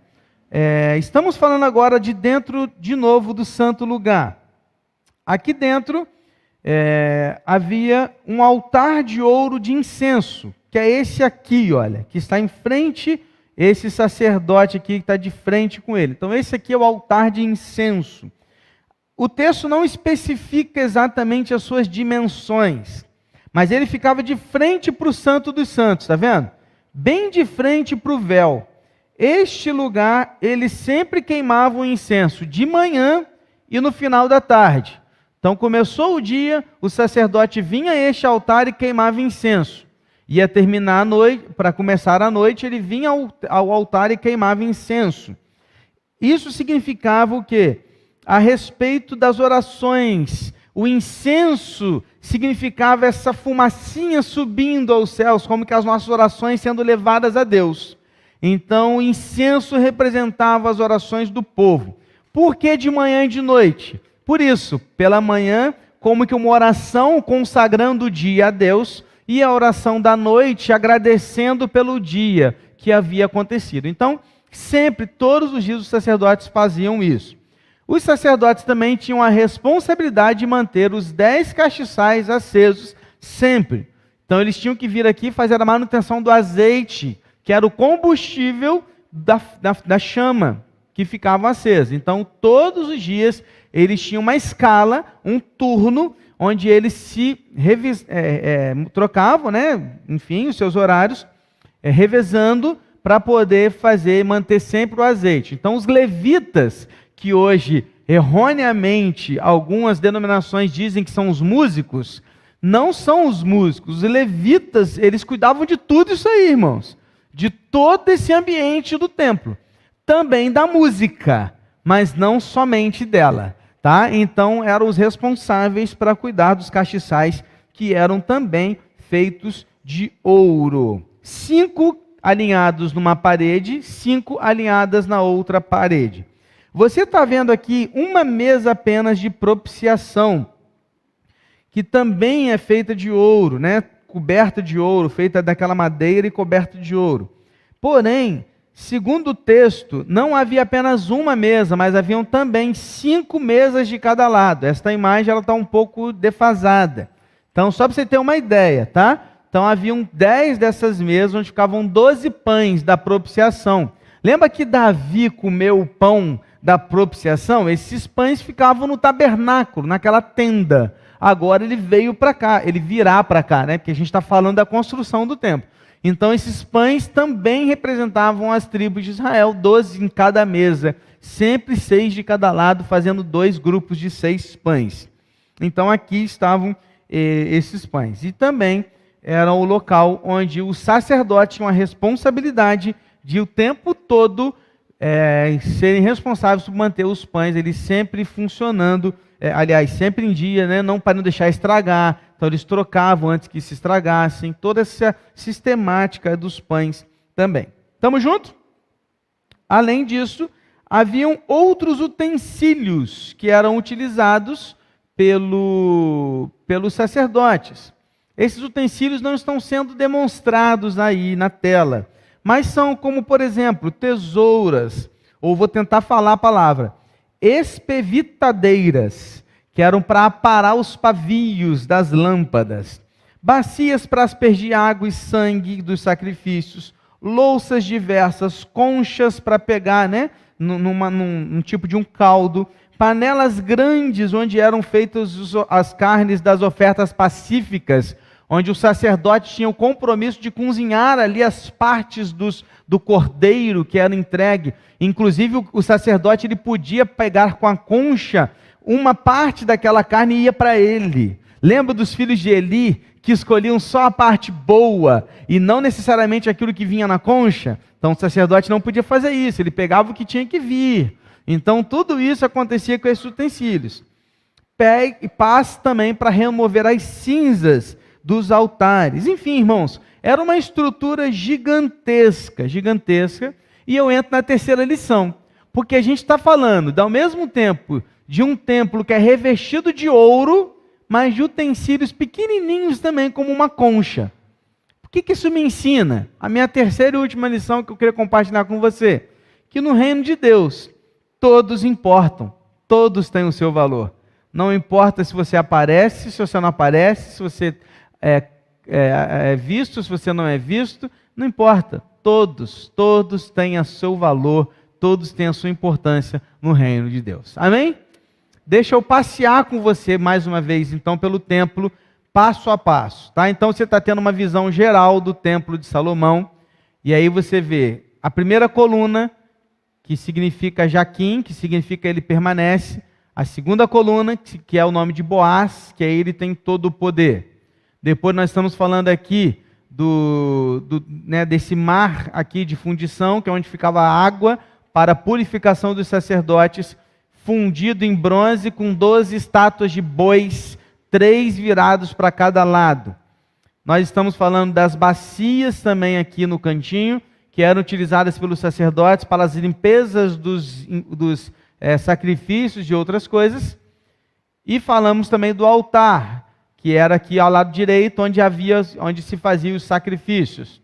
Estamos falando agora de dentro, de novo, do santo lugar. Aqui dentro havia um altar de ouro de incenso, que é esse aqui, olha, que está em frente, esse sacerdote aqui que está de frente com ele. Então esse aqui é o altar de incenso. O texto não especifica exatamente as suas dimensões, mas ele ficava de frente para o Santo dos Santos, está vendo? Bem de frente para o véu. Este lugar, eles sempre queimavam incenso de manhã e no final da tarde. Então começou o dia, o sacerdote vinha a este altar e queimava incenso. Ia terminar a noite, para começar a noite, ele vinha ao altar e queimava incenso. Isso significava o quê? A respeito das orações. O incenso significava essa fumacinha subindo aos céus, como que as nossas orações sendo levadas a Deus. Então o incenso representava as orações do povo. Por que de manhã e de noite? Por isso, pela manhã, como que uma oração consagrando o dia a Deus, e a oração da noite agradecendo pelo dia que havia acontecido. Então, sempre, todos os dias os sacerdotes faziam isso. Os sacerdotes também tinham a responsabilidade de manter os 10 castiçais acesos sempre. Então eles tinham que vir aqui fazer a manutenção do azeite, que era o combustível da chama que ficava acesa. Então todos os dias eles tinham uma escala, um turno, onde eles se trocavam, né? Enfim, os seus horários, revezando para poder manter sempre o azeite. Então os levitas, que hoje, erroneamente, algumas denominações dizem que são os músicos, não são os músicos. Os levitas, eles cuidavam de tudo isso aí, irmãos. De todo esse ambiente do templo. Também da música, mas não somente dela. Tá? Então, eram os responsáveis para cuidar dos castiçais, que eram também feitos de ouro. 5 alinhados numa parede, 5 alinhadas na outra parede. Você está vendo aqui uma mesa apenas de propiciação, que também é feita de ouro, né? Coberta de ouro, feita daquela madeira e coberta de ouro. Porém, segundo o texto, não havia apenas uma mesa, mas haviam também 5 mesas de cada lado. Esta imagem está um pouco defasada. Então, só para você ter uma ideia, tá? Então, haviam 10 dessas mesas, onde ficavam 12 pães da propiciação. Lembra que Davi comeu o pão da propiciação? Esses pães ficavam no tabernáculo, naquela tenda. Agora ele veio para cá, ele virá para cá, né? Porque a gente está falando da construção do templo. Então esses pães também representavam as tribos de Israel, 12 em cada mesa, sempre 6 de cada lado, fazendo 2 grupos de 6 pães. Então aqui estavam esses pães. E também era o local onde os sacerdotes tinham a responsabilidade de o tempo todo serem responsáveis por manter os pães, eles sempre funcionando, aliás, sempre em dia, né? Não para não deixar estragar. Então eles trocavam antes que se estragassem, toda essa sistemática dos pães também. Estamos juntos? Além disso, haviam outros utensílios que eram utilizados pelos sacerdotes. Esses utensílios não estão sendo demonstrados aí na tela, mas são como, por exemplo, tesouras, ou vou tentar falar a palavra, espevitadeiras, que eram para aparar os pavios das lâmpadas, bacias para aspergir água e sangue dos sacrifícios, louças diversas, conchas para pegar, né, num tipo de um caldo, panelas grandes onde eram feitas as carnes das ofertas pacíficas, onde o sacerdote tinha o compromisso de cozinhar ali as partes do cordeiro que era entregue. Inclusive o sacerdote ele podia pegar com a concha uma parte daquela carne e ia para ele. Lembra dos filhos de Eli que escolhiam só a parte boa e não necessariamente aquilo que vinha na concha? Então o sacerdote não podia fazer isso, ele pegava o que tinha que vir. Então tudo isso acontecia com esses utensílios. Pé e pás também para remover as cinzas dos altares. Enfim, irmãos, era uma estrutura gigantesca, gigantesca. E eu entro na terceira lição, porque a gente está falando, ao mesmo tempo, de um templo que é revestido de ouro, mas de utensílios pequenininhos também, como uma concha. O que isso me ensina? A minha terceira e última lição que eu queria compartilhar com você, que no reino de Deus, todos importam, todos têm o seu valor. Não importa se você aparece, se você não aparece, se você é visto, se você não é visto, não importa. Todos têm o seu valor, todos têm a sua importância no reino de Deus. Amém? Deixa eu passear com você mais uma vez, então, pelo templo, passo a passo. Tá? Então, você está tendo uma visão geral do templo de Salomão, e aí você vê a primeira coluna, que significa Jaquim, que significa ele permanece, a segunda coluna, que é o nome de Boaz, que aí ele tem todo o poder. Depois nós estamos falando aqui desse mar aqui de fundição, que é onde ficava a água para a purificação dos sacerdotes, fundido em bronze com 12 estátuas de bois, 3 virados para cada lado. Nós estamos falando das bacias também aqui no cantinho, que eram utilizadas pelos sacerdotes para as limpezas dos sacrifícios e outras coisas. E falamos também do altar, que era aqui ao lado direito, onde se faziam os sacrifícios.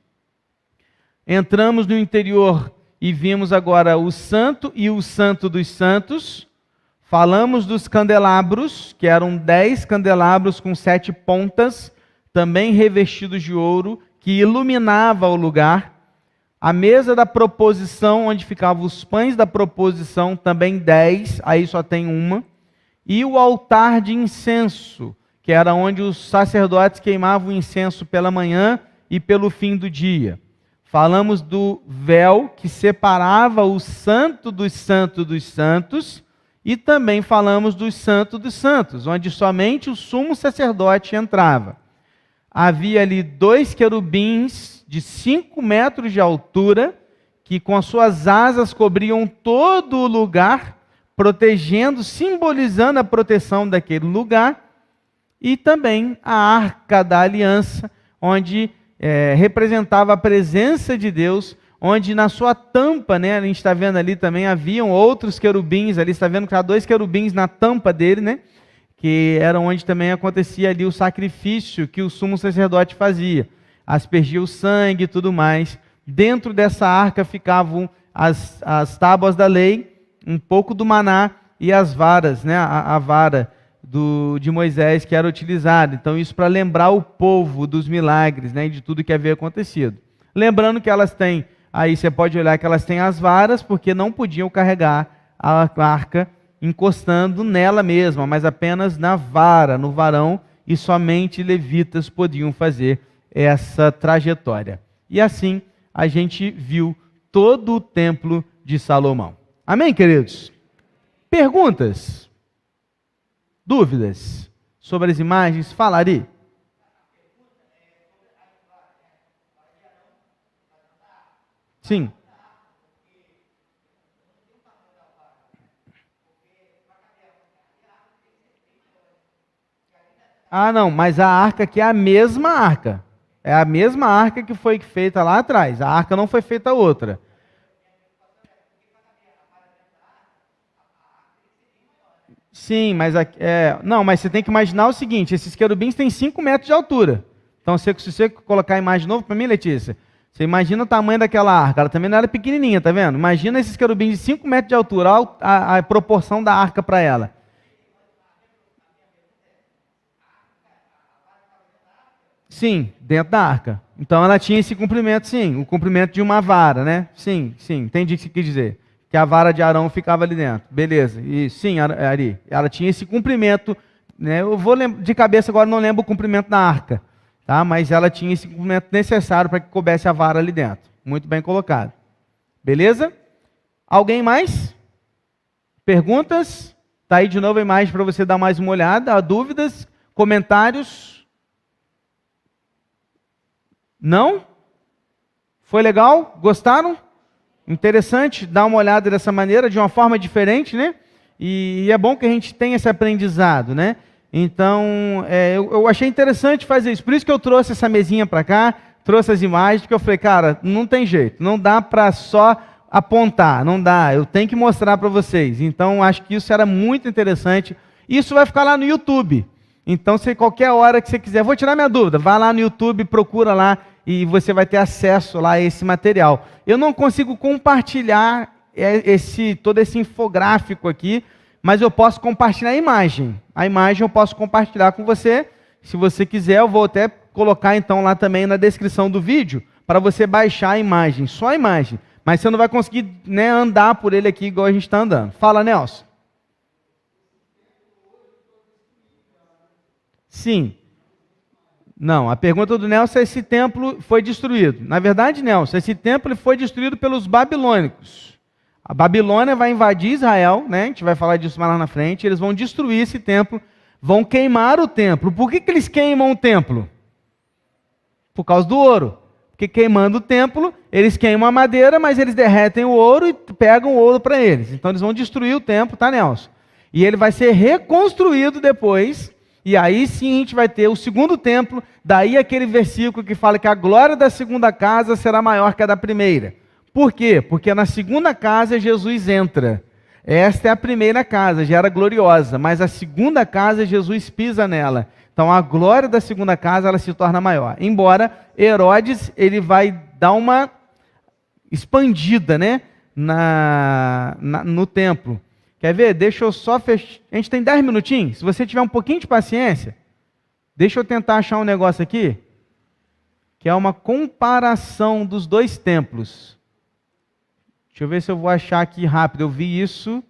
Entramos no interior e vimos agora o santo e o santo dos santos. Falamos dos candelabros, que eram 10 candelabros com 7 pontas, também revestidos de ouro, que iluminava o lugar. A mesa da proposição, onde ficavam os pães da proposição, também 10, aí só tem uma. E o altar de incenso, que era onde os sacerdotes queimavam incenso pela manhã e pelo fim do dia. Falamos do véu que separava o santo dos santos, e também falamos do santo dos santos, onde somente o sumo sacerdote entrava. Havia ali 2 querubins de 5 metros de altura, que com as suas asas cobriam todo o lugar, protegendo, simbolizando a proteção daquele lugar. E também a Arca da Aliança, onde representava a presença de Deus, onde na sua tampa, né, a gente está vendo ali também, haviam outros querubins ali, está vendo que há 2 querubins na tampa dele, né, que era onde também acontecia ali o sacrifício que o sumo sacerdote fazia, aspergia o sangue e tudo mais. Dentro dessa arca ficavam as tábuas da lei, um pouco do maná e as varas, né, a vara de Moisés que era utilizada. Então isso para lembrar o povo dos milagres, né, de tudo que havia acontecido. Lembrando que elas têm, aí você pode olhar que elas têm as varas, porque não podiam carregar a arca encostando nela mesma, mas apenas na vara, no varão, e somente levitas podiam fazer essa trajetória. E assim a gente viu todo o templo de Salomão. Amém, queridos? Perguntas? Dúvidas sobre as imagens? Falaria? Sim. Ah, não, mas a arca aqui é a mesma arca. É a mesma arca que foi feita lá atrás. A arca não foi feita outra. Sim, mas não, mas você tem que imaginar o seguinte: esses querubins têm 5 metros de altura. Então, se você colocar a imagem de novo para mim, Letícia, você imagina o tamanho daquela arca. Ela também não era pequenininha, tá vendo? Imagina esses querubins de 5 metros de altura, a proporção da arca para ela. Sim, dentro da arca. Então ela tinha esse comprimento, sim, o comprimento de uma vara, né? Sim, sim, entendi o que você quis dizer. Que a vara de Arão ficava ali dentro. Beleza. E sim, Ari, ela tinha esse comprimento, né? Eu vou de cabeça agora, não lembro o comprimento da arca, tá? Mas ela tinha esse comprimento necessário para que coubesse a vara ali dentro. Muito bem colocado. Beleza? Alguém mais? Perguntas? Tá aí de novo a imagem para você dar mais uma olhada. Dúvidas? Comentários? Não? Foi legal? Gostaram? Interessante dar uma olhada dessa maneira, de uma forma diferente, né? E é bom que a gente tenha esse aprendizado, né? Então, eu achei interessante fazer isso. Por isso que eu trouxe essa mesinha para cá, trouxe as imagens, porque eu falei, cara, não tem jeito, não dá para só apontar, não dá, eu tenho que mostrar para vocês. Então, acho que isso era muito interessante. Isso vai ficar lá no YouTube. Então, se qualquer hora que você quiser, vou tirar minha dúvida, vai lá no YouTube, procura lá, e você vai ter acesso lá a esse material. Eu não consigo compartilhar todo esse infográfico aqui, mas eu posso compartilhar a imagem. A imagem eu posso compartilhar com você. Se você quiser, eu vou até colocar então lá também na descrição do vídeo, para você baixar a imagem, só a imagem. Mas você não vai conseguir, né, andar por ele aqui igual a gente está andando. Fala, Nelson. Sim. Não, a pergunta do Nelson é se esse templo foi destruído. Na verdade, Nelson, esse templo foi destruído pelos babilônicos. A Babilônia vai invadir Israel, né? A gente vai falar disso mais lá na frente. Eles vão destruir esse templo, vão queimar o templo. Por que eles queimam o templo? Por causa do ouro. Porque queimando o templo, eles queimam a madeira, mas eles derretem o ouro e pegam o ouro para eles. Então eles vão destruir o templo, tá, Nelson? E ele vai ser reconstruído depois. E aí sim a gente vai ter o segundo templo, daí aquele versículo que fala que a glória da segunda casa será maior que a da primeira. Por quê? Porque na segunda casa Jesus entra. Esta é a primeira casa, já era gloriosa, mas a segunda casa Jesus pisa nela. Então a glória da segunda casa ela se torna maior. Embora Herodes ele vai dar uma expandida, né, no templo. Quer ver? Deixa eu só fechar. A gente tem 10 minutinhos. Se você tiver um pouquinho de paciência, deixa eu tentar achar um negócio aqui, que é uma comparação dos dois templos. Deixa eu ver se eu vou achar aqui rápido. Eu vi isso.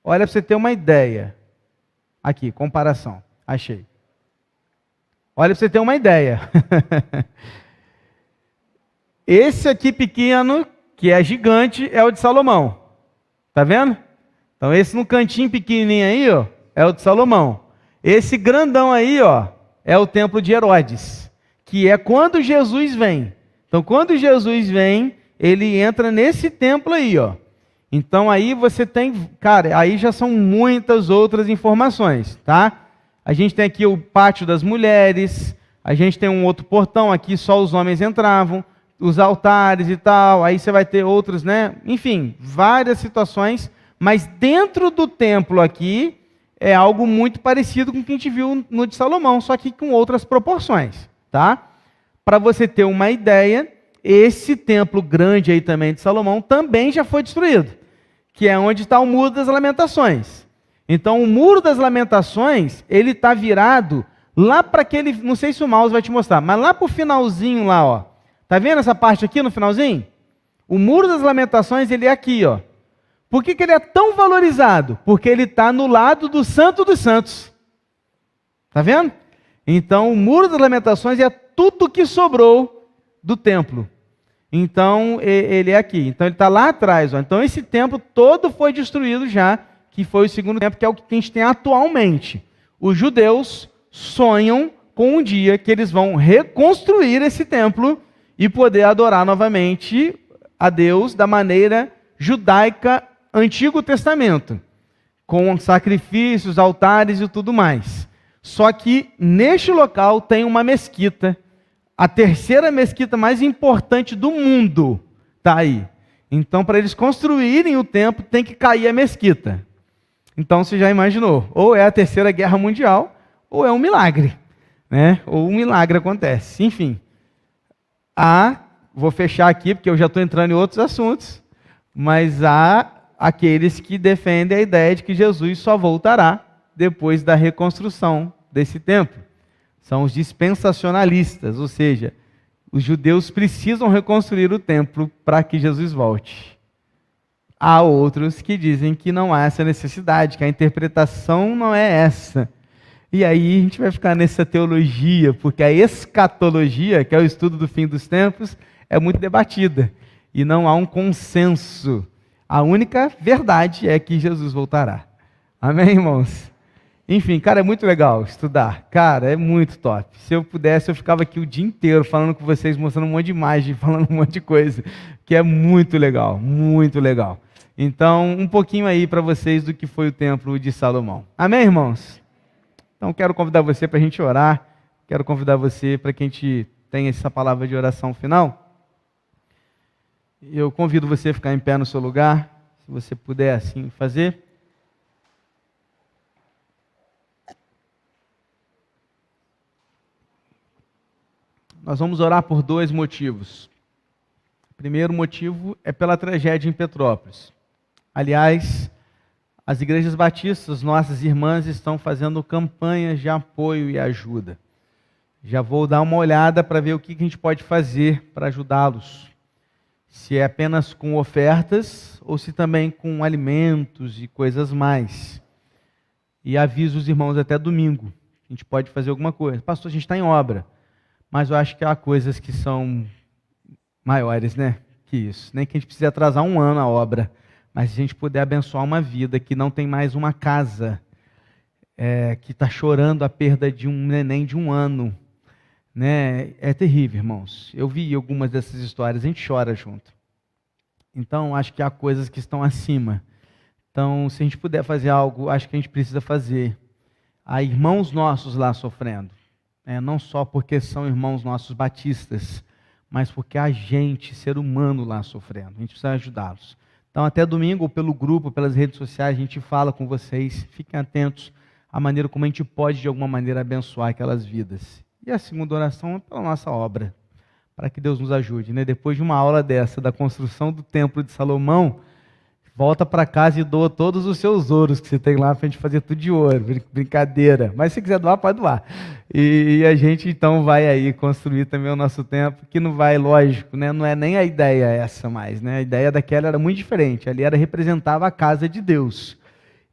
Olha, para você ter uma ideia. Aqui, comparação. Achei. Olha, para você ter uma ideia. Esse aqui pequeno, que é gigante, é o de Salomão. Tá vendo? Então esse no cantinho pequenininho aí, ó, é o de Salomão. Esse grandão aí, ó, é o templo de Herodes, que é quando Jesus vem. Então quando Jesus vem, ele entra nesse templo aí, ó. Então aí você tem, cara, aí já são muitas outras informações, tá? A gente tem aqui o pátio das mulheres, a gente tem um outro portão aqui, só os homens entravam, os altares e tal, aí você vai ter outros, né? Enfim, várias situações, mas dentro do templo aqui é algo muito parecido com o que a gente viu no de Salomão, só que com outras proporções, tá? Para você ter uma ideia, esse templo grande aí também de Salomão também já foi destruído, que é onde está o Muro das Lamentações. Então, o Muro das Lamentações, ele está virado lá para aquele, não sei se o mouse vai te mostrar, mas lá para o finalzinho lá, ó. Tá vendo essa parte aqui no finalzinho? O Muro das Lamentações, ele é aqui, ó. Por que ele é tão valorizado? Porque ele está no lado do Santo dos Santos. Tá vendo? Então, o Muro das Lamentações é tudo que sobrou do templo. Então, ele é aqui. Então, ele está lá atrás, ó. Então, esse templo todo foi destruído já, que foi o segundo templo, que é o que a gente tem atualmente. Os judeus sonham com um dia que eles vão reconstruir esse templo e poder adorar novamente a Deus da maneira judaica Antigo Testamento, com sacrifícios, altares e tudo mais. Só que neste local tem uma mesquita, a terceira mesquita mais importante do mundo está aí. Então, para eles construírem o templo, tem que cair a mesquita. Então, você já imaginou, ou é a Terceira Guerra Mundial, ou é um milagre, né? Ou um milagre acontece. Enfim, vou fechar aqui, porque eu já estou entrando em outros assuntos, mas há aqueles que defendem a ideia de que Jesus só voltará depois da reconstrução desse templo. São os dispensacionalistas, ou seja, os judeus precisam reconstruir o templo para que Jesus volte. Há outros que dizem que não há essa necessidade, que a interpretação não é essa. E aí a gente vai ficar nessa teologia, porque a escatologia, que é o estudo do fim dos tempos, é muito debatida. E não há um consenso. A única verdade é que Jesus voltará. Amém, irmãos? Enfim, cara, é muito legal estudar. Cara, é muito top. Se eu pudesse, eu ficava aqui o dia inteiro falando com vocês, mostrando um monte de imagem, falando um monte de coisa, que é muito legal, muito legal. Então, um pouquinho aí para vocês do que foi o templo de Salomão. Amém, irmãos? Então, quero convidar você para a gente orar, quero convidar você para que a gente tenha essa palavra de oração final. Eu convido você a ficar em pé no seu lugar, se você puder assim fazer. Nós vamos orar por dois motivos. O primeiro motivo é pela tragédia em Petrópolis. Aliás, as igrejas batistas, nossas irmãs, estão fazendo campanhas de apoio e ajuda. Já vou dar uma olhada para ver o que a gente pode fazer para ajudá-los. Se é apenas com ofertas ou se também com alimentos e coisas mais. E aviso os irmãos até domingo. A gente pode fazer alguma coisa. Pastor, a gente está em obra. Mas eu acho que há coisas que são maiores, né? Que isso. Nem que a gente precise atrasar um ano a obra. Mas se a gente puder abençoar uma vida que não tem mais uma casa, que está chorando a perda de um neném de 1 ano, né? É terrível, irmãos. Eu vi algumas dessas histórias, a gente chora junto. Então, acho que há coisas que estão acima. Então, se a gente puder fazer algo, acho que a gente precisa fazer. Há irmãos nossos lá sofrendo. Não só porque são irmãos nossos batistas, mas porque há gente, ser humano lá sofrendo. A gente precisa ajudá-los. Então, até domingo, ou pelo grupo, pelas redes sociais, a gente fala com vocês. Fiquem atentos à maneira como a gente pode, de alguma maneira, abençoar aquelas vidas. E a segunda oração é pela nossa obra, para que Deus nos ajude. Né? Depois de uma aula dessa, da construção do templo de Salomão, volta para casa e doa todos os seus ouros que você tem lá para a gente fazer tudo de ouro, brincadeira. Mas se quiser doar, pode doar. E a gente então vai aí construir também o nosso templo, que não vai, lógico, né? Não é nem a ideia essa mais, né? A ideia daquela era muito diferente, ali representava a casa de Deus.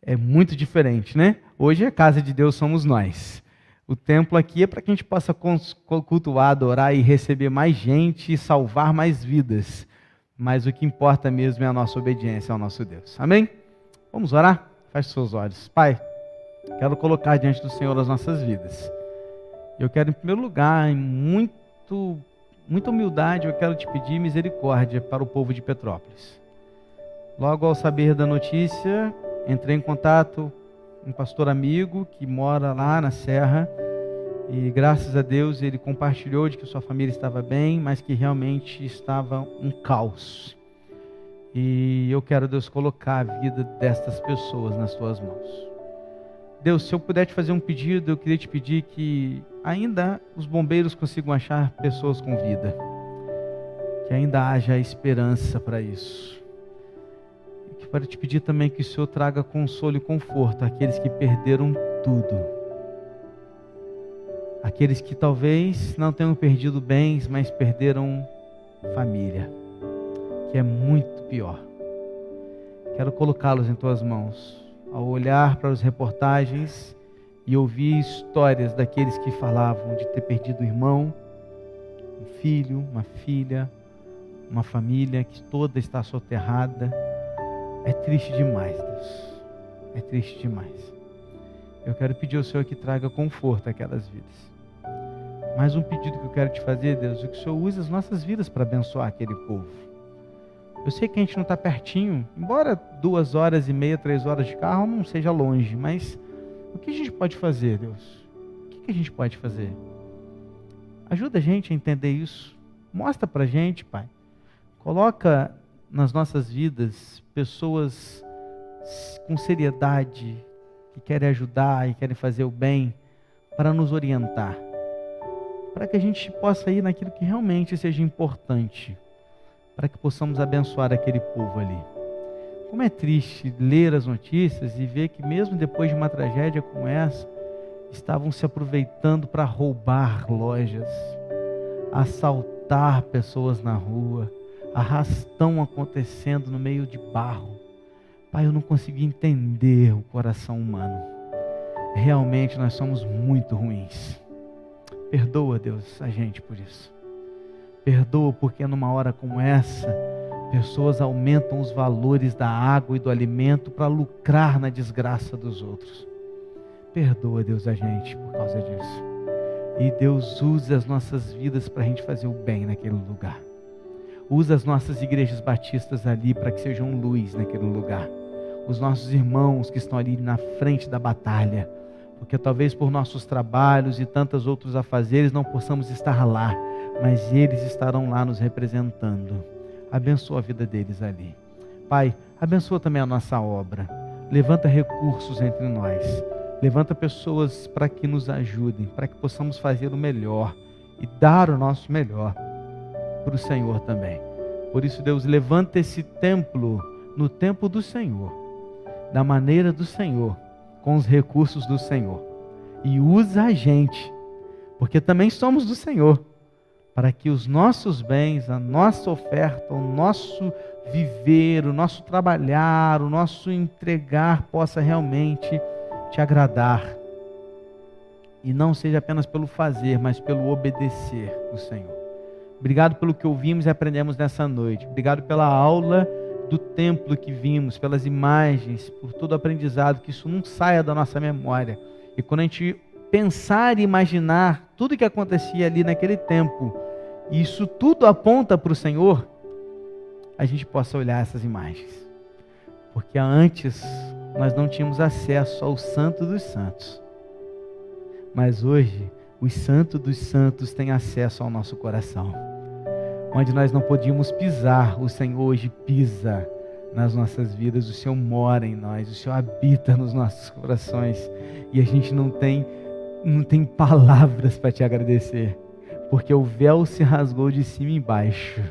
É muito diferente, né? Hoje a casa de Deus somos nós. O templo aqui é para que a gente possa cultuar, adorar e receber mais gente e salvar mais vidas. Mas o que importa mesmo é a nossa obediência ao nosso Deus. Amém? Vamos orar? Feche seus olhos. Pai, quero colocar diante do Senhor as nossas vidas. Eu quero, em primeiro lugar, em muita humildade, eu quero te pedir misericórdia para o povo de Petrópolis. Logo ao saber da notícia, entrei em contato um pastor amigo que mora lá na Serra, e graças a Deus ele compartilhou de que sua família estava bem, mas que realmente estava um caos. E eu quero, Deus, colocar a vida destas pessoas nas tuas mãos. Deus, se eu puder te fazer um pedido, eu queria te pedir que ainda os bombeiros consigam achar pessoas com vida, que ainda haja esperança para isso. E quero te pedir também que o Senhor traga consolo e conforto àqueles que perderam tudo. Aqueles que talvez não tenham perdido bens, mas perderam família, que é muito pior. Quero colocá-los em tuas mãos. Ao olhar para as reportagens e ouvir histórias daqueles que falavam de ter perdido um irmão, um filho, uma filha, uma família que toda está soterrada, é triste demais, Deus. É triste demais. Eu quero pedir ao Senhor que traga conforto àquelas vidas. Mais um pedido que eu quero te fazer, Deus, é que o Senhor use as nossas vidas para abençoar aquele povo. Eu sei que a gente não está pertinho, embora 2h30, 3 horas de carro não seja longe, mas o que a gente pode fazer, Deus? O que a gente pode fazer? Ajuda a gente a entender isso. Mostra para a gente, Pai. Coloca nas nossas vidas pessoas com seriedade, que querem ajudar e querem fazer o bem, para nos orientar, para que a gente possa ir naquilo que realmente seja importante, para que possamos abençoar aquele povo ali. Como é triste ler as notícias e ver que mesmo depois de uma tragédia como essa, estavam se aproveitando para roubar lojas, assaltar pessoas na rua, arrastão acontecendo no meio de barro. Pai, eu não consegui entender o coração humano. Realmente nós somos muito ruins. Perdoa, Deus, a gente por isso. Perdoa porque numa hora como essa, pessoas aumentam os valores da água e do alimento para lucrar na desgraça dos outros. Perdoa, Deus, a gente por causa disso. E Deus, usa as nossas vidas para a gente fazer o bem naquele lugar. Usa as nossas igrejas batistas ali para que sejam luz naquele lugar. Os nossos irmãos que estão ali na frente da batalha, porque talvez por nossos trabalhos e tantos outros afazeres não possamos estar lá, mas eles estarão lá nos representando. Abençoa a vida deles ali. Pai, abençoa também a nossa obra. Levanta recursos entre nós. Levanta pessoas para que nos ajudem, para que possamos fazer o melhor e dar o nosso melhor para o Senhor também. Por isso, Deus, levanta esse templo no tempo do Senhor, da maneira do Senhor, com os recursos do Senhor. E usa a gente, porque também somos do Senhor, para que os nossos bens, a nossa oferta, o nosso viver, o nosso trabalhar, o nosso entregar possa realmente te agradar. E não seja apenas pelo fazer, mas pelo obedecer o Senhor. Obrigado pelo que ouvimos e aprendemos nessa noite. Obrigado pela aula do templo que vimos, pelas imagens, por todo o aprendizado, que isso não saia da nossa memória. E quando a gente pensar e imaginar tudo o que acontecia ali naquele tempo, e isso tudo aponta para o Senhor, a gente possa olhar essas imagens. Porque antes nós não tínhamos acesso ao Santo dos Santos. Mas hoje, os Santos dos Santos têm acesso ao nosso coração. Onde nós não podíamos pisar, o Senhor hoje pisa nas nossas vidas. O Senhor mora em nós, o Senhor habita nos nossos corações. E a gente não tem palavras para te agradecer. Porque o véu se rasgou de cima e embaixo.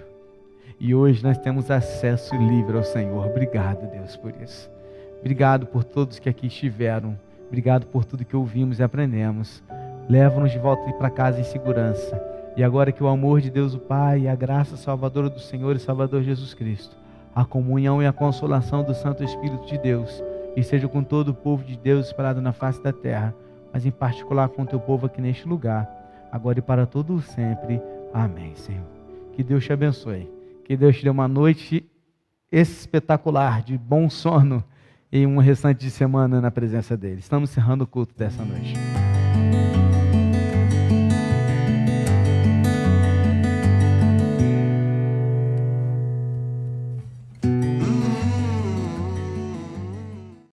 E hoje nós temos acesso livre ao Senhor. Obrigado, Deus, por isso. Obrigado por todos que aqui estiveram. Obrigado por tudo que ouvimos e aprendemos. Leva-nos de volta para casa em segurança. E agora que o amor de Deus o Pai, a graça salvadora do Senhor e Salvador Jesus Cristo, a comunhão e a consolação do Santo Espírito de Deus, esteja com todo o povo de Deus espalhado na face da terra, mas em particular com o teu povo aqui neste lugar, agora e para todo sempre. Amém, Senhor. Que Deus te abençoe. Que Deus te dê uma noite espetacular, de bom sono e um restante de semana na presença dele. Estamos encerrando o culto dessa noite.